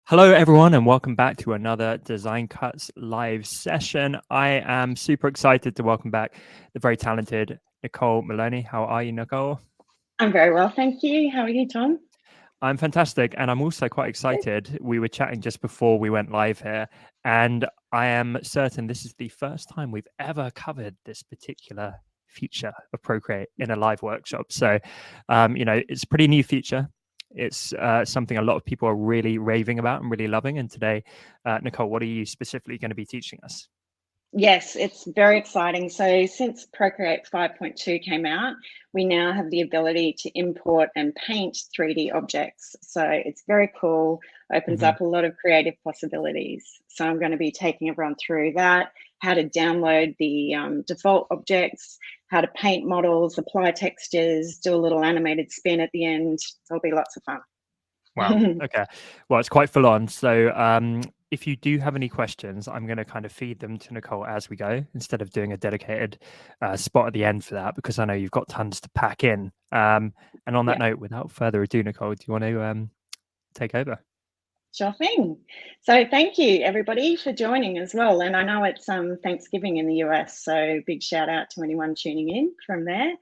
Hello, everyone, and welcome back to another Design Cuts live session. I am super excited to welcome back the very talented Nicole Maloney. How are you, Nicole? I'm very well, thank you. How are you, Tom? I'm fantastic, and I'm also quite Good. excited. We were chatting just before we went live here, and I am certain this is the first time we've ever covered this particular feature of Procreate in a live workshop. So, it's a pretty new feature. It's something a lot of people are really raving about and really loving. And today, Nicole, what are you specifically going to be teaching us? Yes, it's very exciting. So since Procreate 5.2 came out, we now have the ability to import and paint 3D objects. So it's very cool, opens Mhm. up a lot of creative possibilities. So I'm going to be taking everyone through that, how to download the default objects, how to paint models, apply textures, do a little animated spin at the end. There'll be lots of Wow. fun. Okay. Well, it's quite full on. So, if you do have any questions, I'm going to kind of feed them to Nicole as we go instead of doing a dedicated spot at the end for that, because I know you've got tons to pack in. And on that Yeah. note, without further ado, Nicole, do you want to take over? Sure thing. So thank you everybody for joining as well. And I know it's Thanksgiving in the US, so big shout out to anyone tuning in from there.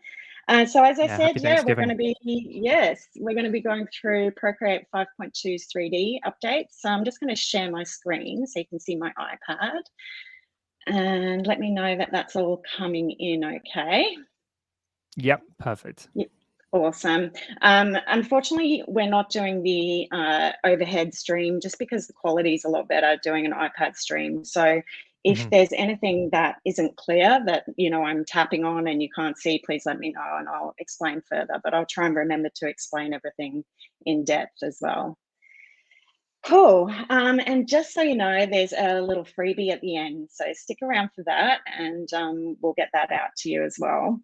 So as I Yeah. said, Happy yeah, we're going Thanksgiving. to be, yes, we're going to be going through Procreate 5.2's 3D updates. So I'm just going to share my screen so you can see my iPad and let me know that that's all coming in okay. Yep. Perfect. Yep. Awesome. Unfortunately, we're not doing the overhead stream just because the quality is a lot better doing an iPad stream. So if Mhm. there's anything that isn't clear that I'm tapping on and you can't see, please let me know and I'll explain further. But I'll try and remember to explain everything in depth as well. Cool. And just so you know, there's a little freebie at the end. So stick around for that and we'll get that out to you as well.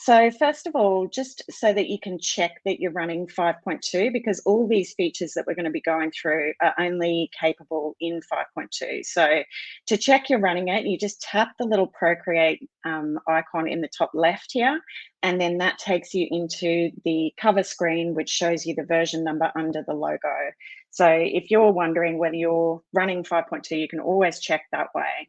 So first of all, just so that you can check that you're running 5.2, because all these features that we're going to be going through are only capable in 5.2. So to check you're running it, you just tap the little Procreate icon in the top left here, and then that takes you into the cover screen, which shows you the version number under the logo. So if you're wondering whether you're running 5.2, you can always check that way.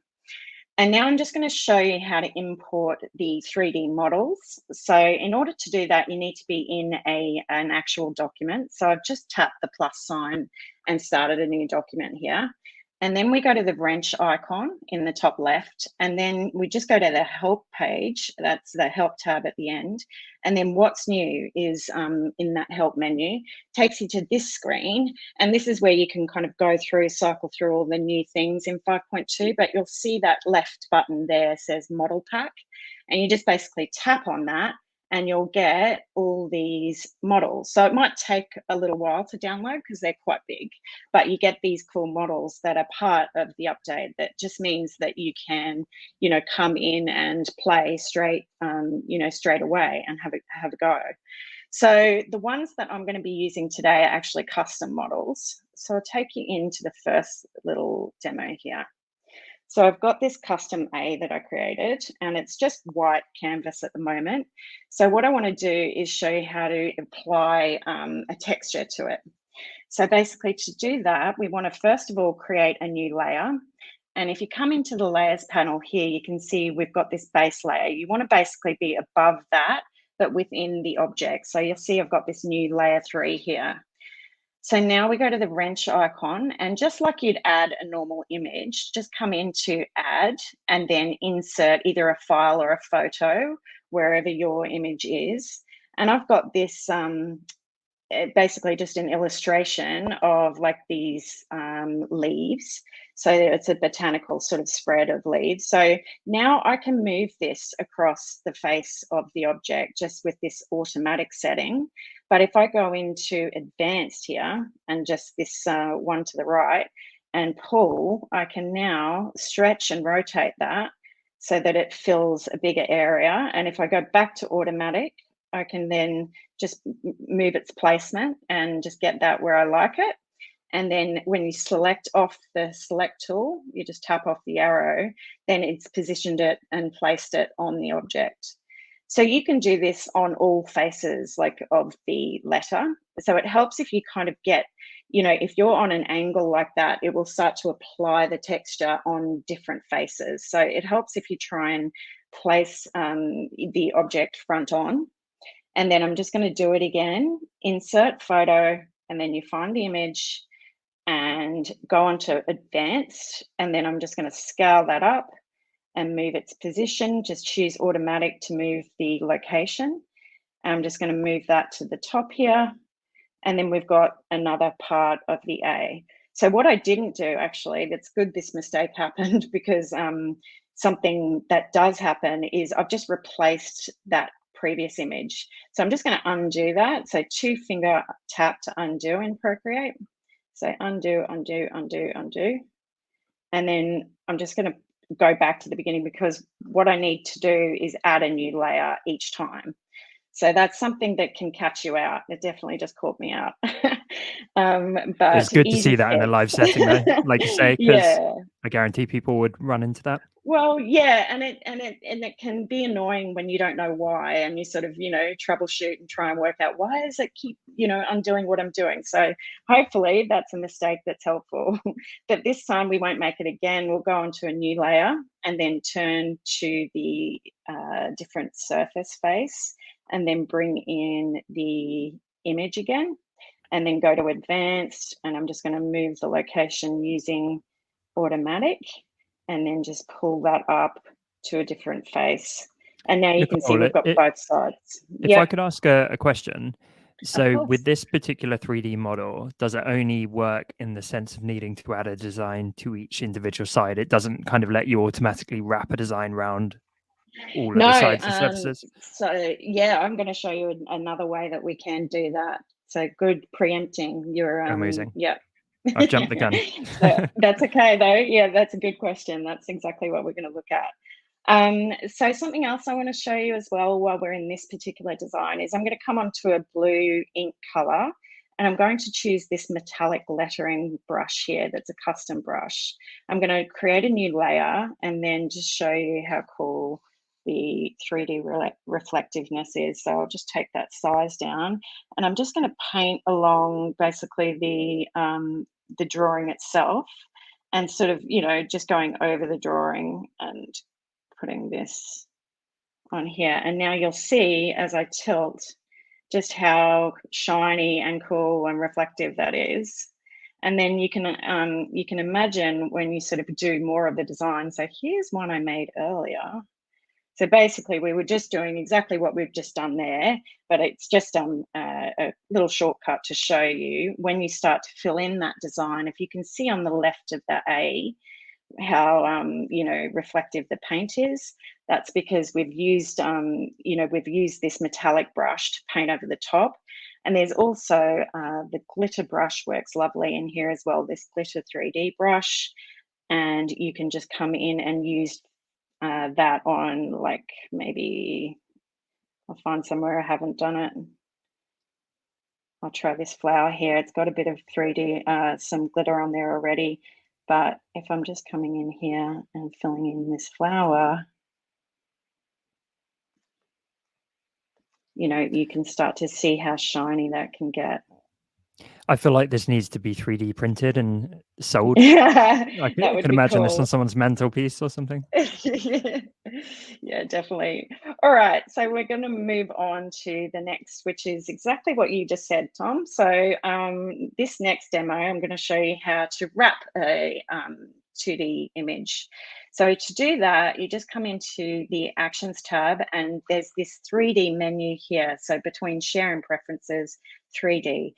And now I'm just going to show you how to import the 3D models. So in order to do that, you need to be in an actual document. So I've just tapped the plus sign and started a new document here. And then we go to the wrench icon in the top left, and then we just go to the help page. That's the help tab at the end. And then what's new is in that help menu, takes you to this screen. And this is where you can kind of go through, cycle through all the new things in 5.2, but you'll see that left button there says model pack. And you just basically tap on that and you'll get all these models. So it might take a little while to download because they're quite big, but you get these cool models that are part of the update. That just means that you can, come in and play straight, straight away and have a go. So the ones that I'm going to be using today are actually custom models. So I'll take you into the first little demo here. So I've got this custom A that I created, and it's just white canvas at the moment. So what I want to do is show you how to apply a texture to it. So basically to do that, we want to first of all create a new layer. And if you come into the layers panel here, you can see we've got this base layer. You want to basically be above that, but within the object. So you'll see I've got this new layer 3 here. So now we go to the wrench icon, and just like you'd add a normal image, just come into add and then insert either a file or a photo wherever your image is. And I've got this basically just an illustration of like these leaves. So it's a botanical sort of spread of leaves. So now I can move this across the face of the object just with this automatic setting. But if I go into advanced here and just this one to the right and pull, I can now stretch and rotate that so that it fills a bigger area. And if I go back to automatic, I can then just move its placement and just get that where I like it. And then when you select off the select tool, you just tap off the arrow, then it's positioned it and placed it on the object. So you can do this on all faces like of the letter. So it helps if you kind of get you know, if you're on an angle like that, it will start to apply the texture on different faces. So it helps if you try and place the object front on. And then I'm just going to do it again, insert photo, and then you find the image and go on to advanced. And then I'm just going to scale that up and move its position. Just choose automatic to move the location. I'm just going to move that to the top here. And then we've got another part of the A. So what I didn't do, actually, that's good this mistake happened, because something that does happen is I've just replaced that previous image. So I'm just going to undo that. So 2-finger tap to undo in Procreate. So undo, undo, undo, undo. And then I'm just going to go back to the beginning, because what I need to do is add a new layer each time. So that's something that can catch you out. It definitely just caught me out. But It's good to easy see that in a live fix. setting, though, like you say, because Yeah. I guarantee people would run into that. Well, yeah, and it can be annoying when you don't know why, and you sort of, you know, troubleshoot and try and work out, why does it keep, you know, undoing what I'm doing. So hopefully that's a mistake that's helpful. But this time we won't make it again. We'll go on to a new layer and then turn to the different surface face, and then bring in the image again, and then go to advanced, and I'm just going to move the location using automatic, and then just pull that up to a different face. And now you can see Nicole, we've got both sides. if I could ask a question. Of So course. with this particular 3D model, does it only work in the sense of needing to add a design to each individual side? It doesn't kind of let you automatically wrap a design around all of the sides and surfaces? So yeah, I'm going to show you another way that we can do that. So good preempting your Amazing. yeah. I've jumped the gun. So that's okay though. Yeah, that's a good question. That's exactly what we're going to look at. So something else I want to show you as well while we're in this particular design is I'm going to come onto a blue ink color, and I'm going to choose this metallic lettering brush here that's a custom brush. I'm going to create a new layer and then just show you how cool the 3D reflectiveness is. So I'll just take that size down, and I'm just going to paint along basically the drawing itself, and sort of, you know, just going over the drawing and putting this on here. And now you'll see as I tilt just how shiny and cool and reflective that is. And then you can imagine when you sort of do more of the design. So here's one I made earlier. So basically we were just doing exactly what we've just done there, but it's just a little shortcut to show you when you start to fill in that design. If you can see on the left of the A, how you know, reflective the paint is, that's because we've used you know, we've used this metallic brush to paint over the top. And there's also the glitter brush works lovely in here as well, this glitter 3D brush, and you can just come in and use that on, like, maybe I'll find somewhere I haven't done it. I'll try this flower here. It's got a bit of 3D, some glitter on there already. But if I'm just coming in here and filling in this flower, you know, you can start to see how shiny that can get. I feel like this needs to be 3D printed and sold. Yeah, I that would can be imagine this cool. on someone's mantelpiece or something. Yeah, definitely. All right, so we're going to move on to the next, which is exactly what you just said, Tom. So this next demo, I'm going to show you how to wrap a 2D image. So to do that, you just come into the Actions tab, and there's this 3D menu here. So between Share and Preferences, 3D.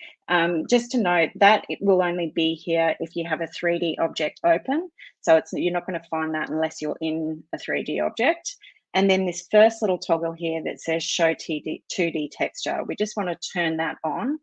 Just to note that it will only be here if you have a 3D object open. So you're not going to find that unless you're in a 3D object. And then this first little toggle here that says Show 2D Texture, we just want to turn that on.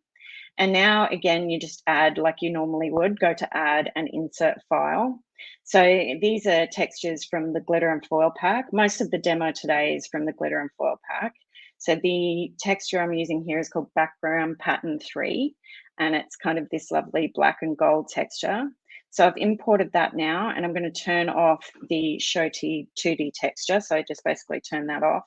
And now, again, you just add, like you normally would, go to Add and Insert File. So these are textures from the Glitter and Foil pack. Most of the demo today is from the Glitter and Foil pack. So the texture I'm using here is called Background Pattern 3, and it's kind of this lovely black and gold texture. So I've imported that now, and I'm going to turn off the Show 2D Texture. So I just basically turn that off.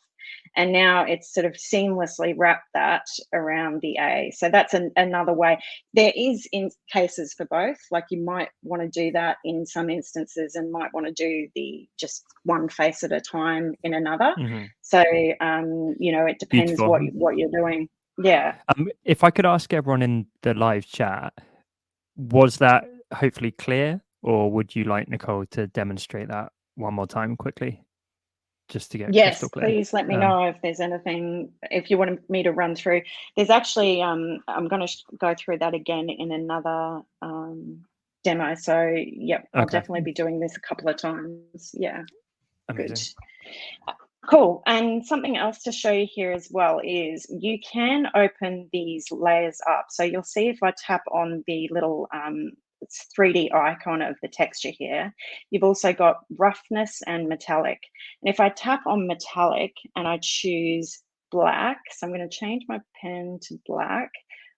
And now it's sort of seamlessly wrapped that around the A. So that's another way. There is in cases for both, like you might want to do that in some instances and might want to do the just one face at a time in another. Mm-hmm. So, it depends Beautiful. what you're doing. Yeah. If I could ask everyone in the live chat, was that hopefully clear, or would you like Nicole to demonstrate that one more time quickly, just to get crystal Yes, clear? please let me know if there's anything, if you want me to run through. There's actually, I'm going to go through that again in another demo. So, yep, I'll definitely be doing this a couple of times. Yeah, amazing. Good. Cool. And something else to show you here as well is you can open these layers up. So you'll see if I tap on the little 3D icon of the texture here, you've also got roughness and metallic. And if I tap on metallic and I choose black, so I'm going to change my pen to black.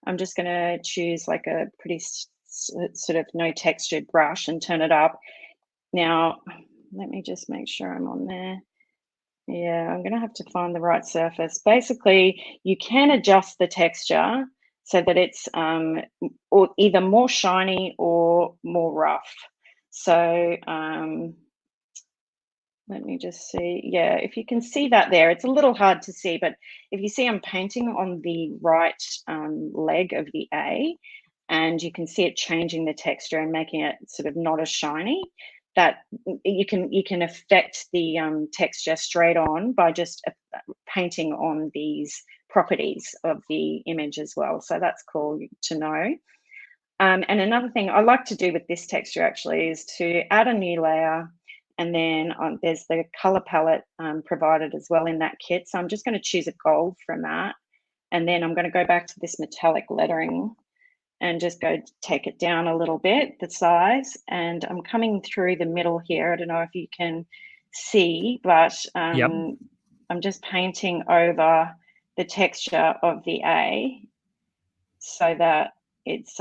I'm just going to choose like a pretty sort of no textured brush and turn it up. Now, let me just make sure I'm on there. Yeah, I'm going to have to find the right surface. Basically, you can adjust the texture so that it's or either more shiny or more rough. So let me just see. Yeah, if you can see that there, it's a little hard to see, but if you see I'm painting on the right leg of the A, and you can see it changing the texture and making it sort of not as shiny, that you can affect the texture straight on by just painting on these properties of the image as well. So that's cool to know. And another thing I like to do with this texture actually is to add a new layer, and then there's the color palette provided as well in that kit. So I'm just going to choose a gold from that, and then I'm going to go back to this metallic lettering and just go take it down a little bit, the size, and I'm coming through the middle here. I don't know if you can see, but I'm just painting over the texture of the A so that it's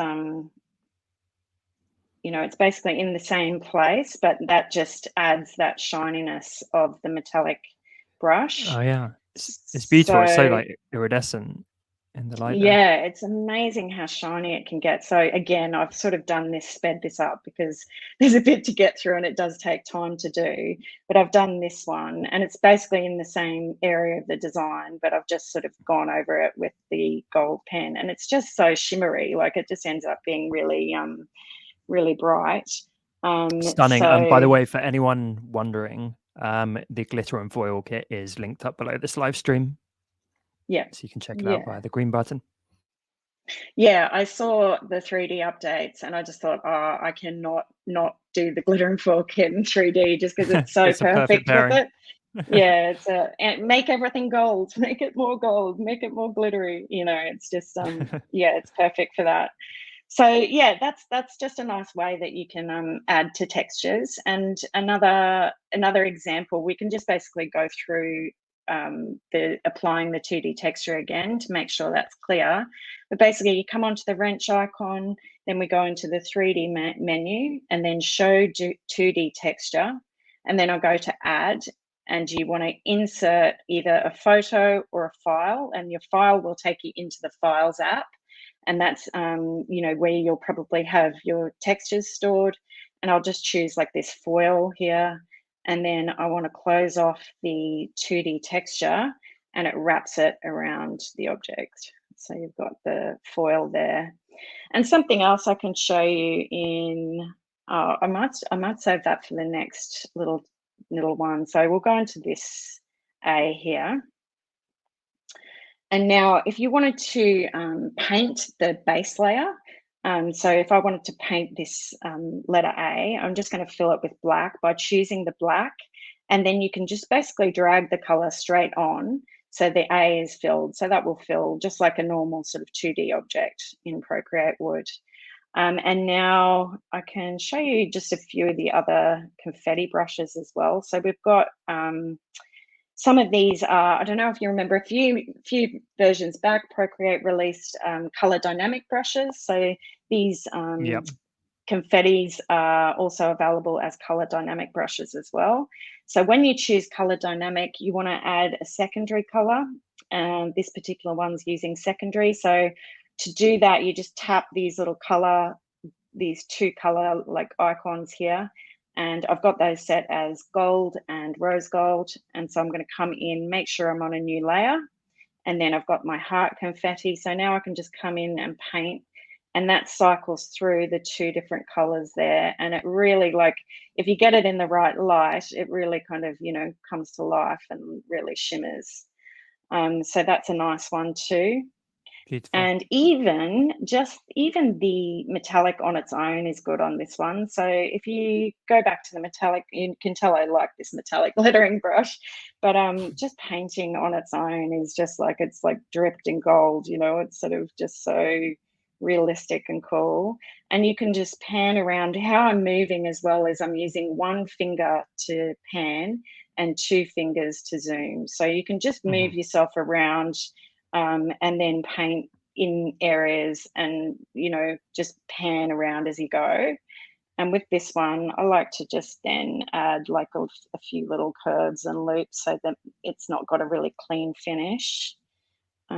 it's basically in the same place, but that just adds that shininess of the metallic brush. Oh yeah, it's beautiful. It's so like iridescent in the light. Yeah, it's amazing how shiny it can get. So again, I've sort of sped this up because there's a bit to get through and it does take time to do. But I've done this one and it's basically in the same area of the design, but I've just sort of gone over it with the gold pen, and it's just so shimmery. Like it just ends up being really, really bright. Stunning. So, By the way, for anyone wondering, the glitter and foil kit is linked up below this live stream. yeah, so you can check it out via the green button. Yeah, I saw the 3D updates and I just thought, oh, I cannot not do the glitter and foil kit in 3D just because it's so it's perfect with pairing. it. Yeah, and make everything gold, make it more gold, make it more glittery. It's just yeah, it's perfect for that. So yeah, that's just a nice way that you can add to textures. And another example, we can just basically go through applying the 2D texture again to make sure that's clear. But basically, you come onto the wrench icon, then we go into the 3D menu, and then show 2D texture, and then I'll go to add. And you want to insert either a photo or a file, and your file will take you into the Files app. And that's where you'll probably have your textures stored. And I'll just choose like this foil here, and then I want to close off the 2D texture, and it wraps it around the object. So you've got the foil there. And something else I can show you in I might save that for the next little one. So we'll go into this A here. And now if you wanted to paint the base layer, so if I wanted to paint this letter A, I'm just going to fill it with black by choosing the black. And then you can just basically drag the color straight on. So the A is filled. So that will fill just like a normal sort of 2D object in Procreate would. And now I can show you just a few of the other confetti brushes as well. So we've got some of these are, I don't know if you remember, a few versions back, Procreate released color dynamic brushes. So these Confettis are also available as color dynamic brushes as well. So when you choose color dynamic, you want to add a secondary color. And this particular one's using secondary. So to do that, you just tap these little color, these two color like icons here. And I've got those set as gold and rose gold. And so I'm going to come in, make sure I'm on a new layer. And then I've got my heart confetti. So now I can just come in and paint, and that cycles through the two different colors there. And it really, like, if you get it in the right light, it really kind of, comes to life and really shimmers. So that's a nice one too. Beautiful. And even the metallic on its own is good on this one. So if you go back to the metallic, you can tell I like this metallic lettering brush, but just painting on its own is just like, it's like dripped in gold, it's sort of just so realistic and cool. And you can just pan around. How I'm moving as well is I'm using one finger to pan and two fingers to zoom. So you can just move yourself around and then paint in areas and, just pan around as you go. And with this one, I like to just then add like a few little curves and loops so that it's not got a really clean finish. So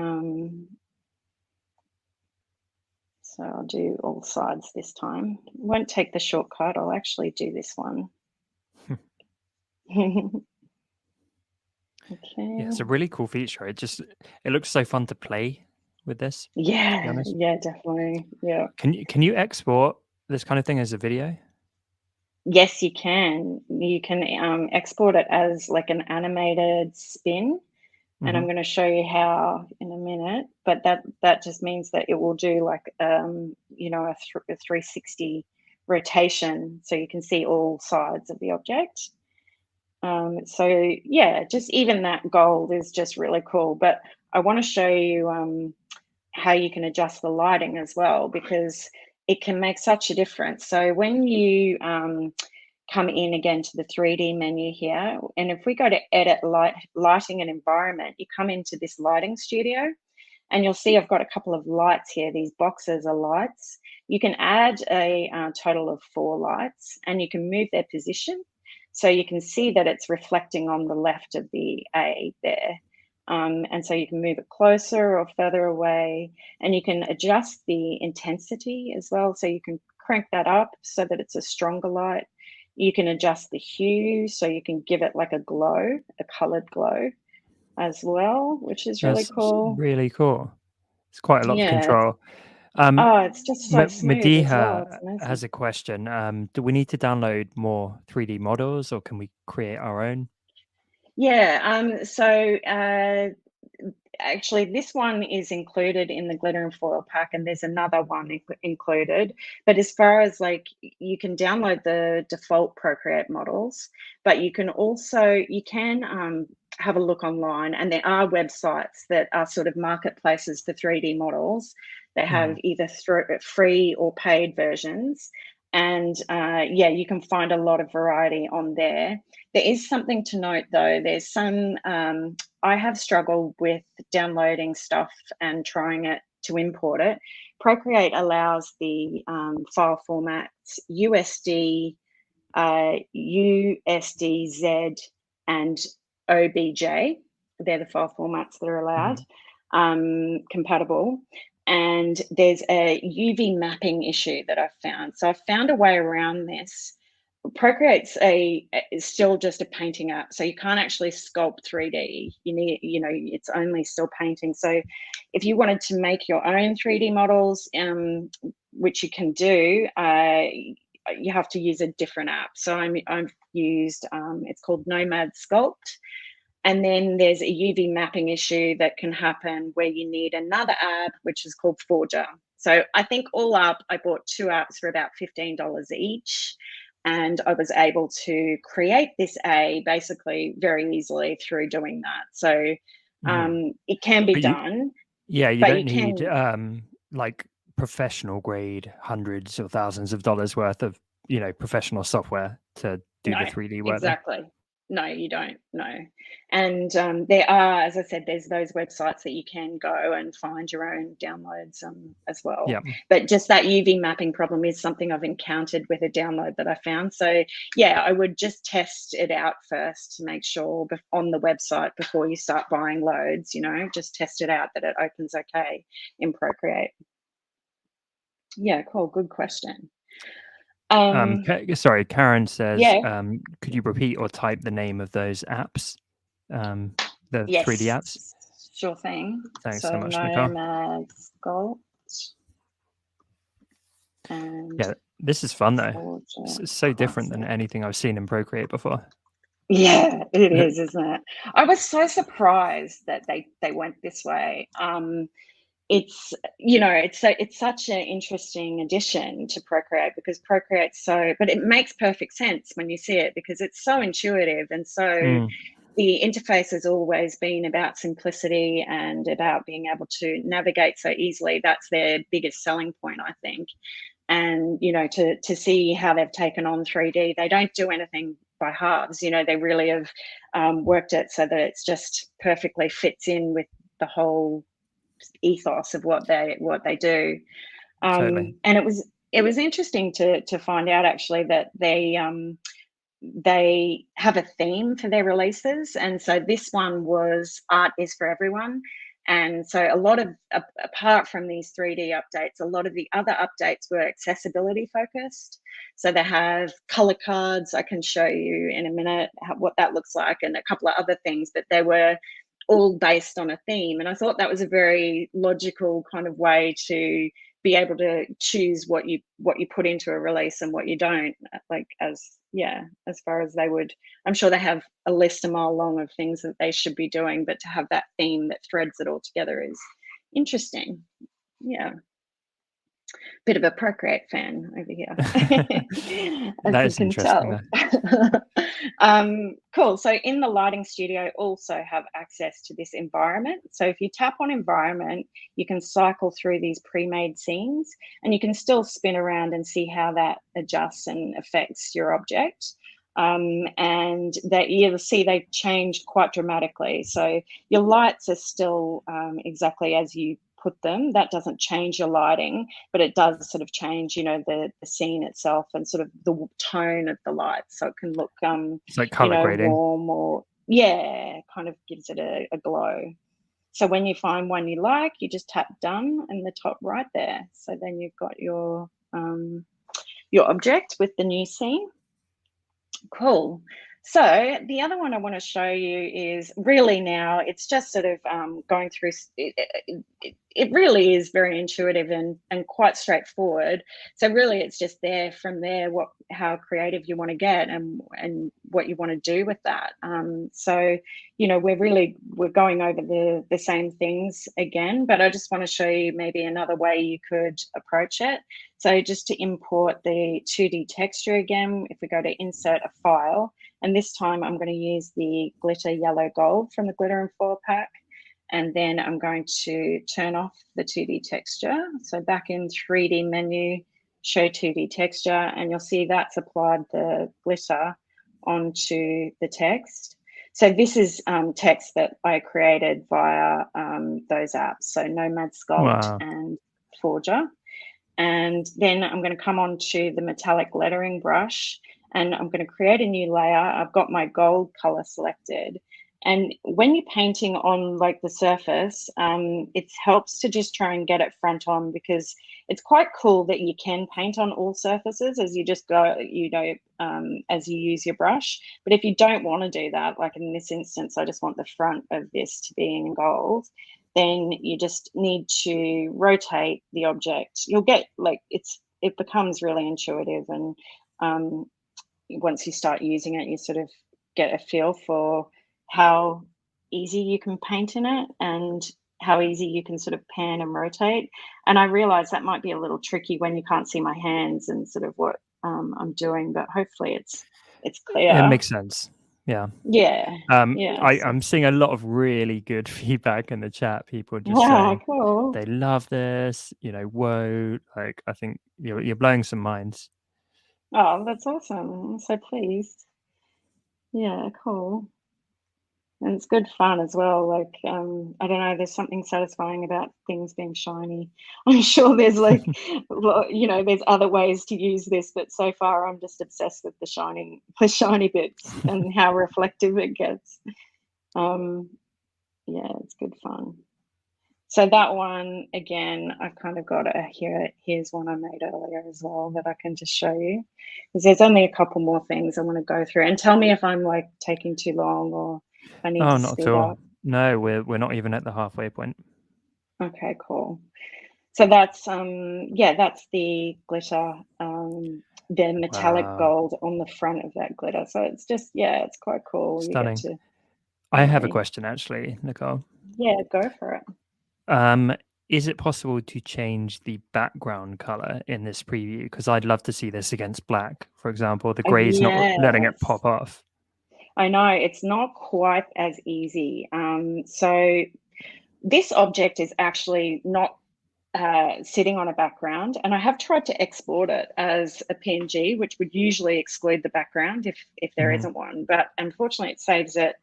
I'll do all sides this time. Won't take the shortcut. I'll actually do this one. Okay. Yeah, it's a really cool feature. It looks so fun to play with this. Yeah, to be honest. yeah, definitely. Yeah. Can you export this kind of thing as a video? Yes, you can. You can export it as like an animated spin. And I'm going to show you how in a minute, but that just means that it will do like a 360 rotation, so you can see all sides of the object. So yeah, just even that gold is just really cool. But I want to show you how you can adjust the lighting as well, because it can make such a difference. So when you come in again to the 3D menu here, and if we go to edit lighting and environment, you come into this lighting studio, and you'll see I've got a couple of lights here. These boxes are lights. You can add a total of 4 lights, and you can move their position. So you can see that it's reflecting on the left of the A there. And so you can move it closer or further away, and you can adjust the intensity as well. So you can crank that up so that it's a stronger light. You can adjust the hue, so you can give it like a glow, a colored glow as well, which is really cool. Really cool. It's quite a lot of Yeah. control. It's just so smooth as well. Madiha It's amazing. has a question. Do we need to download more 3D models, or can we create our own? Yeah. Actually, this one is included in the glitter and foil pack, and there's another one included. But as far as like, you can download the default Procreate models, but you can also have a look online, and there are websites that are sort of marketplaces for 3D models. They have either free or paid versions. And yeah, you can find a lot of variety on there. There is something to note though. There's some, I have struggled with downloading stuff and trying it to import it. Procreate allows the file formats USD, USDZ, and OBJ. They're the file formats that are allowed, compatible. And there's a UV mapping issue that I've found. So I've found a way around this. Procreate's is still just a painting app, so you can't actually sculpt 3D. You need, it's only still painting. So if you wanted to make your own 3D models, which you can do, you have to use a different app. So I've used, it's called Nomad Sculpt. And then there's a UV mapping issue that can happen where you need another app, which is called Forger. So I think all up, I bought 2 apps for about $15 each. And I was able to create this A basically very easily through doing that. So it can be done. Yeah, you but don't need like professional grade hundreds or thousands of dollars worth of professional software to do the 3D work. Exactly. No, you don't. No. And there are, as I said, there's those websites that you can go and find your own downloads as well. Yeah. But just that UV mapping problem is something I've encountered with a download that I found. So yeah, I would just test it out first to make sure on the website before you start buying loads, just test it out that it opens okay in Procreate. Yeah, cool. Good question. Sorry, Karen says, Yeah. could you repeat or type the name of those apps, the 3D apps? Yes, sure thing. Thanks So so much, Nicole. Nomad Sculpt and Yeah, this is fun though. Forger It's so different than Classic. anything I've seen in Procreate before. Yeah, it is, isn't it? I was so surprised that they went this way. It's it's such an interesting addition to Procreate because Procreate's but it makes perfect sense when you see it because it's so intuitive and so the interface has always been about simplicity and about being able to navigate so easily. That's their biggest selling point, I think. And to see how they've taken on 3D, they don't do anything by halves. They really have worked it so that it's just perfectly fits in with the whole ethos of what they do. Totally. And it was interesting to find out actually that they have a theme for their releases, and so this one was art is for everyone. And so a lot of apart from these 3D updates, a lot of the other updates were accessibility focused. So they have color cards. I can show you in a minute what that looks like, and a couple of other things, but they were all based on a theme. And I thought that was a very logical kind of way to be able to choose what you put into a release and what you don't, like as far as they would. I'm sure they have a list a mile long of things that they should be doing, but to have that theme that threads it all together is interesting. Yeah, bit of a Procreate fan over here, as That you is can interesting tell. Cool. So in the lighting studio, also have access to this environment. So if you tap on environment, you can cycle through these pre-made scenes, and you can still spin around and see how that adjusts and affects your object. And that you'll see they change quite dramatically. So your lights are still exactly as you put them. That doesn't change your lighting, but it does sort of change, the scene itself and sort of the tone of the lights. So it can look, It's like color grading. warm or kind of gives it a glow. So when you find one you like, you just tap done in the top right there. So then you've got your object with the new scene. Cool. So the other one I want to show you is really now it's just sort of going through. It really is very intuitive and quite straightforward. So really, it's just from there how creative you want to get and what you want to do with that. So we're going over the same things again, but I just want to show you maybe another way you could approach it. So just to import the 2D texture again, if we go to insert a file, and this time I'm going to use the glitter yellow gold from the glitter and foil pack. And then I'm going to turn off the 2D texture. So back in 3D menu, show 2D texture, and you'll see that's applied the glitter onto the text. So this is text that I created via those apps. So Nomad Sculpt and Forger. And then I'm going to come on to the metallic lettering brush, and I'm going to create a new layer. I've got my gold color selected. And when you're painting on like the surface, it helps to just try and get it front on, because it's quite cool that you can paint on all surfaces as you just go, as you use your brush. But if you don't want to do that, like in this instance, I just want the front of this to be in gold, then you just need to rotate the object. You'll get it becomes really intuitive, and once you start using it, you sort of get a feel for how easy you can paint in it and how easy you can sort of pan and rotate. And I realize that might be a little tricky when you can't see my hands and sort of what I'm doing, but hopefully it's clear. It makes sense. Yeah. Yeah. I'm seeing a lot of really good feedback in the chat. People just saying cool. they love this, whoa, like I think you're blowing some minds. Oh, that's awesome. I'm so pleased. Yeah, cool. And it's good fun as well. Like, I don't know, there's something satisfying about things being shiny. I'm sure there's like, there's other ways to use this, but so far I'm just obsessed with the shiny bits and how reflective it gets. Yeah, it's good fun. So that one, again, I've kind of got here's one I made earlier as well that I can just show you. Because there's only a couple more things I want to go through. And tell me if I'm like taking too long or if I need to not at speed all. up. No, we're not even at the halfway point. Okay, cool. So that's that's the glitter, the metallic Wow. gold on the front of that glitter. So it's just, it's quite cool. You get Stunning. to, I have a yeah, question actually, Nicole. go for it. Is it possible to change the background color in this preview? Because I'd love to see this against black, for example. The gray's not letting it Yes. pop off. I know it's not quite as easy. So this object is actually not sitting on a background, and I have tried to export it as a PNG, which would usually exclude the background if there Mhm. isn't one. But unfortunately, it saves it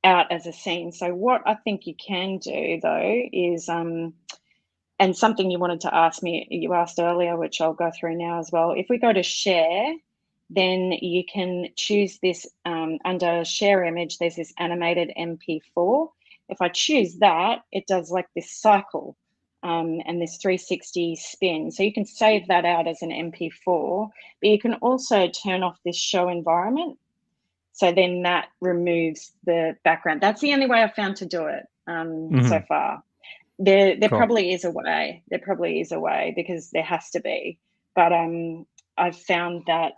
out as a scene. So what I think you can do though is and something you asked earlier, which I'll go through now as well. If we go to share, then you can choose this under share image, there's this animated MP4. If I choose that, it does like this cycle and this 360 spin. So you can save that out as an MP4, but you can also turn off this show environment. So then that removes the background. That's the only way I've found to do it so far. There Cool. probably is a way. There probably is a way because there has to be. But I've found that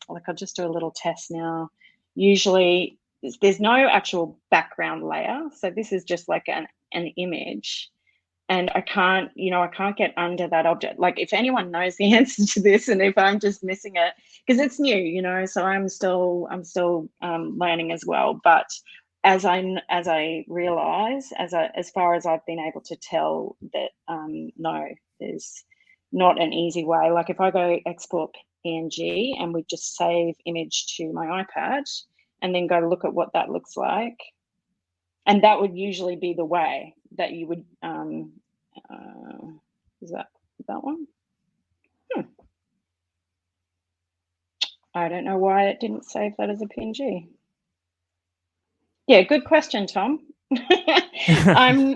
like I'll just do a little test now. Usually there's no actual background layer. So this is just like an image. And I can't get under that object. Like if anyone knows the answer to this and if I'm just missing it, because it's new, so I'm still learning as well. But as I realize, as far as I've been able to tell, that no, there's not an easy way. Like if I go export PNG and we just save image to my iPad and then go look at what that looks like, and that would usually be the way that you would is that one? I don't know why it didn't save that as a PNG. Yeah, good question, Tom. I'm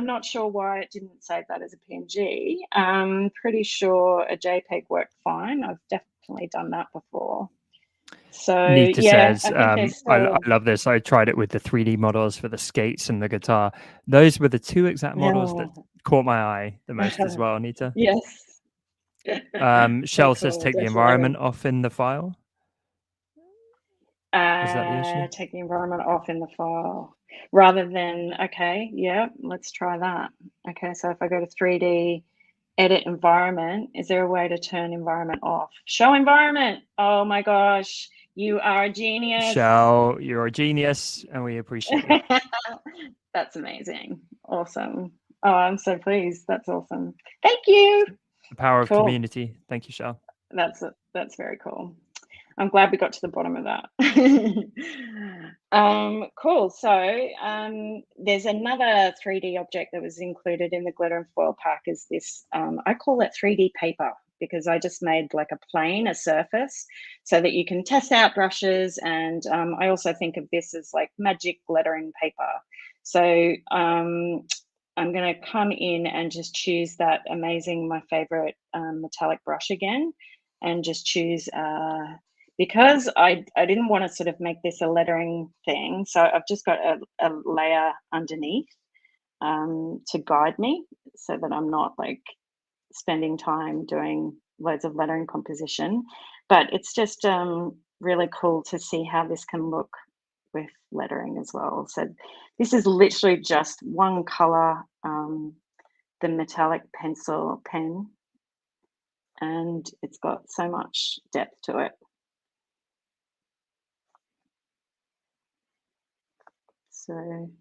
not sure why it didn't save that as a PNG. I'm pretty sure a JPEG worked fine. I've definitely done that before. So Nita says, I think there's I still love this. I tried it with the 3D models for the skates and the guitar. Those were the two exact models that caught my eye the most as well, Nita. yes. So Shell says cool, take the definitely. environment off in the file. Is that the issue? Take the environment off in the file rather than, okay, yeah, let's try that. Okay, so if I go to 3D, edit environment, is there a way to turn environment off? Show environment. Oh my gosh, you are a genius. Shell, you're a genius and we appreciate you. That's amazing. Awesome. Oh, I'm so pleased. That's awesome. Thank you. The power of Cool. community. Thank you, Shell. That's very cool. I'm glad we got to the bottom of that. Cool. So there's another 3D object that was included in the glitter and foil pack is this, I call it 3D paper because I just made like a surface so that you can test out brushes. And I also think of this as like magic glittering paper. So I'm going to come in and just choose that amazing, my favorite metallic brush again, and just choose, because I didn't want to sort of make this a lettering thing. So I've just got a layer underneath to guide me so that I'm not like spending time doing loads of lettering composition. But it's just really cool to see how this can look with lettering as well. So this is literally just one color, the metallic pencil pen, and it's got so much depth to it. So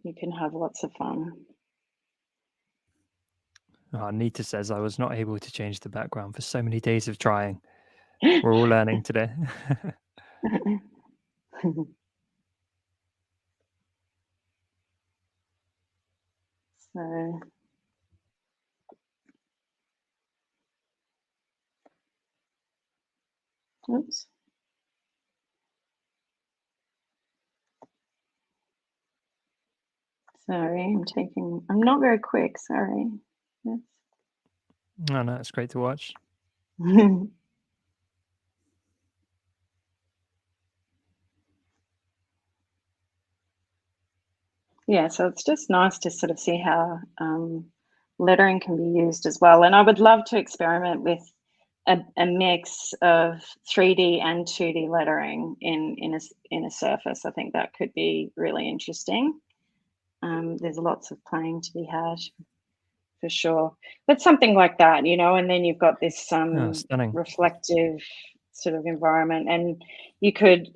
you can have lots of fun. Nita says I was not able to change the background for so many days of trying. We're all learning today. So, oops. Sorry, I'm not very quick, sorry. Oh, no, it's great to watch. Yeah, so it's just nice to sort of see how lettering can be used as well. And I would love to experiment with a mix of 3D and 2D lettering in a surface. I think that could be really interesting. There's lots of playing to be had for sure. But something like that, you know, and then you've got this Stunning. reflective sort of environment, and you can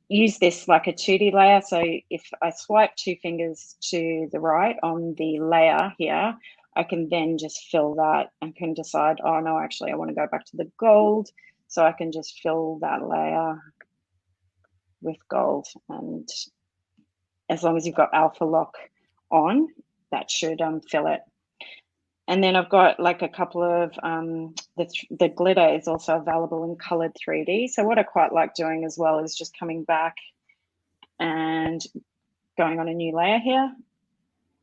use this like a 2D layer. So if I swipe 2 fingers to the right on the layer here, I can then just fill that and can decide, oh no, actually I want to go back to the gold. So I can just fill that layer with gold, and as long as you've got alpha lock on, that should fill it. And then I've got like a couple of, the glitter is also available in colored 3D. So what I quite like doing as well is just coming back and going on a new layer here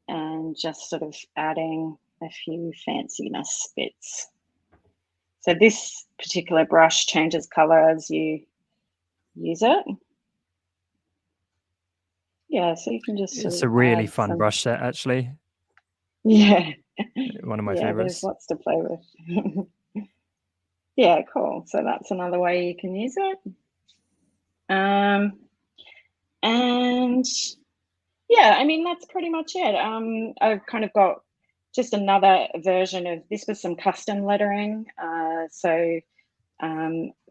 and just sort of adding a few fanciness bits. So this particular brush changes color as you use it. Yeah, so you can just It's a really fun some... brush set, actually. Yeah. One of my yeah, favorites. there's lots to play with. Yeah, cool. So that's another way you can use it. And yeah, I mean, that's pretty much it. I've kind of got just another version of this was some custom lettering. So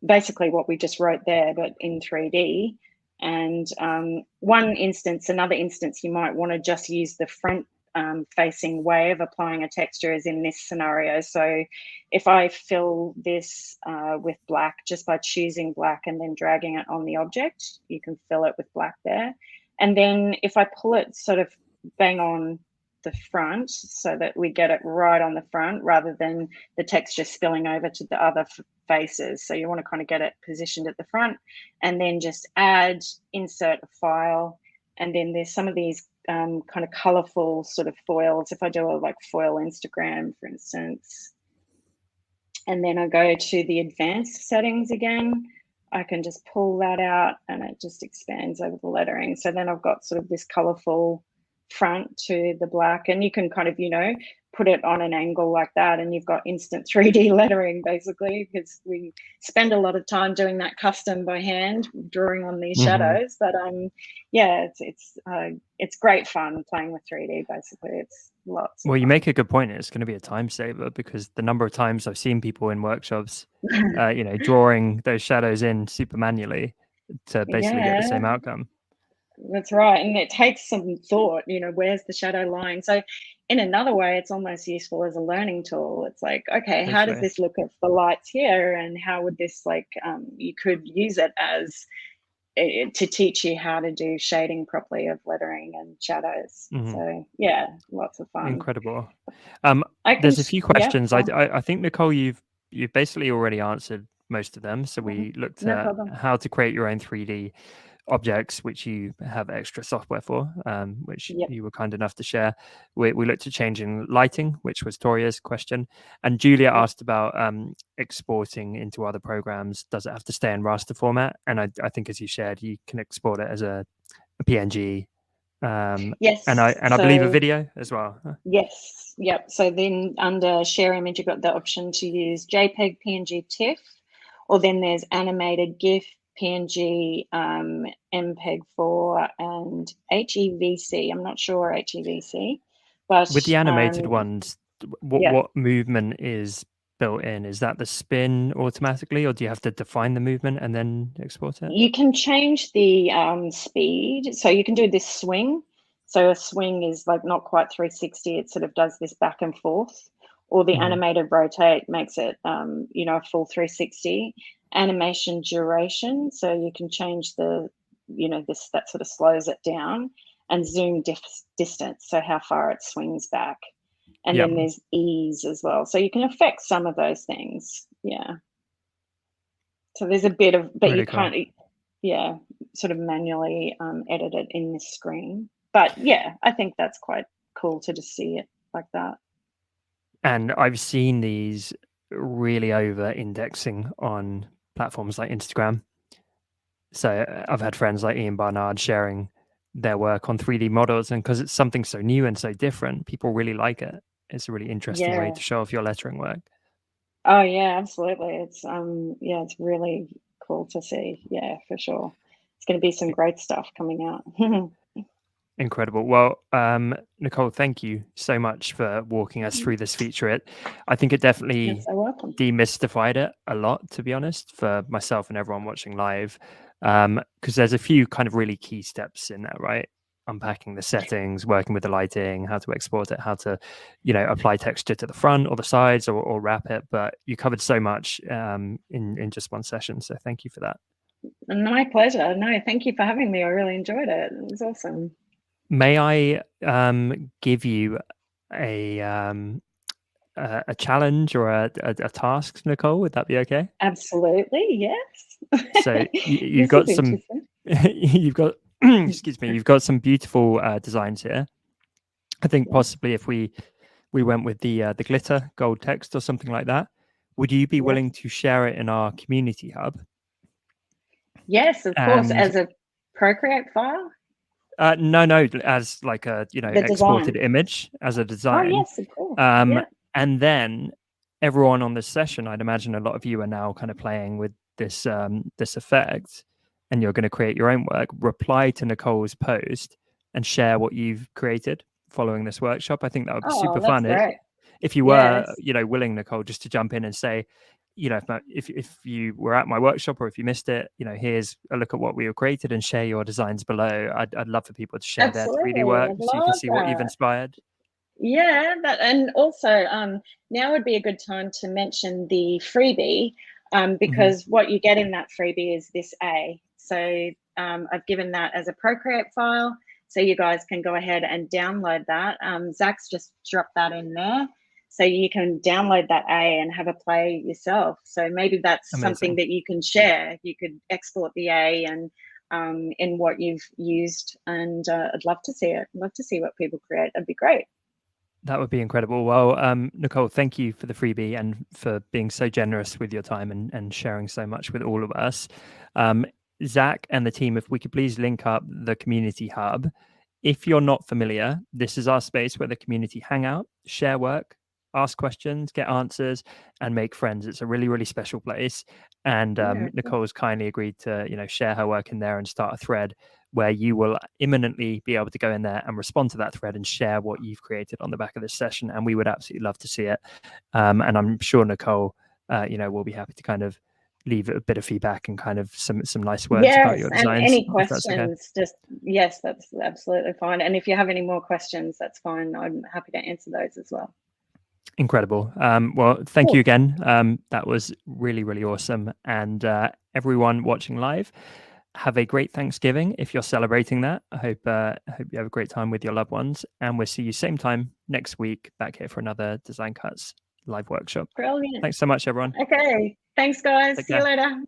basically what we just wrote there, but in 3D. And another instance, you might want to just use the front facing way of applying a texture is in this scenario. So if I fill this with black just by choosing black and then dragging it on the object, you can fill it with black there. And then if I pull it sort of bang on the front so that we get it right on the front rather than the texture spilling over to the other faces. So you want to kind of get it positioned at the front and then just insert a file. And then there's some of these kind of colorful sort of foils. If I do a like foil Instagram, for instance, and then I go to the advanced settings again, I can just pull that out and it just expands over the lettering. So then I've got sort of this colorful front to the black, and you can kind of, you know, put it on an angle like that and you've got instant 3D lettering basically, because we spend a lot of time doing that custom by hand, drawing on these shadows. But yeah, it's great fun playing with 3D basically. It's lots of Well, you fun. make a good point. It's going to be a time saver, because the number of times I've seen people in workshops, you know, drawing those shadows in super manually to basically get the same outcome. That's right. And it takes some thought, you know, where's the shadow lying? So in another way, it's almost useful as a learning tool. It's like, okay, how does this look if the light's here? And how would this, like, you could use it as to teach you how to do shading properly of lettering and shadows. So yeah, lots of fun. Incredible. There's a few questions. I think, Nicole, you've basically already answered most of them. So we looked at how to create your own 3D objects, which you have extra software for, which you were kind enough to share. We looked at changing lighting, which was Toria's question, and Julia asked about exporting into other programs. Does it have to stay in raster format? And I think, as you shared, you can export it as a PNG. Yes, and I believe a video as well. Yes, yep. So then under share image, you've got the option to use JPEG, PNG, TIFF, or then there's animated GIF, PNG, MPEG-4, and HEVC. I'm not sure HEVC, but with the animated ones, what movement is built in? Is that the spin automatically, or do you have to define the movement and then export it? You can change the speed, so you can do this swing. So a swing is like not quite 360; it sort of does this back and forth. Or the animated rotate makes it, you know, a full 360. animation duration, so you can change the, that sort of slows it down, and zoom distance, so how far it swings back. And Yep. then there's ease as well, so you can affect some of those things. Yeah. So there's a bit of, but you Really cool. can't, yeah, sort of manually edit it in this screen. But yeah, I think that's quite cool to just see it like that. And I've seen these really over indexing on platforms like Instagram. So I've had friends like Ian Barnard sharing their work on 3D models, and because it's something so new and so different, people really like it. It's a really interesting way Yeah. to show off your lettering work. Oh yeah, absolutely. It's really cool to see. Yeah, for sure. It's going to be some great stuff coming out. Incredible. Well, Nicole, thank you so much for walking us through this feature. I think it You're definitely so welcome. demystified it a lot, to be honest, for myself and everyone watching live, because there's a few kind of really key steps in there, right? Unpacking the settings, working with the lighting, how to export it, how to, apply texture to the front or the sides, or wrap it. But you covered so much in just one session, so thank you for that. My pleasure. No, thank you for having me. I really enjoyed it. It was awesome. May I give you a a challenge or a task, Nicole? Would that be okay? Absolutely, yes. So you've This is got some, interesting. you've got, excuse me, you've got some beautiful designs here. I think Yeah, possibly if we went with the glitter gold text or something like that, would you be yeah. willing to share it in our community hub? Yes, of course, And as a Procreate file, no, as like a the exported design. image as a Oh, design. yes, of course. Um, Yeah, and then everyone on this session, I'd imagine a lot of you are now kind of playing with this effect, and you're going to create your own work. Reply to Nicole's post and share what you've created following this workshop. I think that would be super oh, that's fun. great. If you were, Yes, willing, Nicole, just to jump in and say, if you were at my workshop or if you missed it, here's a look at what we have created, and share your designs below. I'd love for people to share their 3D absolutely. work I'd so you can love see what you've that. inspired. Yeah, and also now would be a good time to mention the freebie, Mhm. because what you get in that freebie is this A. So I've given that as a Procreate file, so you guys can go ahead and download that. Zach's just dropped that in there, so you can download that A and have a play yourself. So maybe that's something Amazing. that you can share. You could export the A and in what you've used, and I'd love to see it. I'd love to see what people create. That'd be great. That would be incredible. Well, Nicole, thank you for the freebie and for being so generous with your time and sharing so much with all of us. Zach and the team, if we could please link up the community hub. If you're not familiar, this is our space where the community hang out, share work, ask questions, get answers, and make friends. It's a really, really special place. And Yeah. Nicole's kindly agreed to, share her work in there and start a thread where you will imminently be able to go in there and respond to that thread and share what you've created on the back of this session. And we would absolutely love to see it. And I'm sure Nicole, will be happy to kind of leave a bit of feedback and kind of some nice words about Yes, your and designs, any if that's okay. questions, just yes, that's absolutely fine. And if you have any more questions, that's fine. I'm happy to answer those as well. Incredible. Well, thank you Cool. again. That was really, really awesome. And everyone watching live, have a great Thanksgiving if you're celebrating that. I hope you have a great time with your loved ones. And we'll see you same time next week back here for another Design Cuts live workshop. Brilliant. Thanks so much, everyone. Okay. Thanks, guys. Take See you care. later.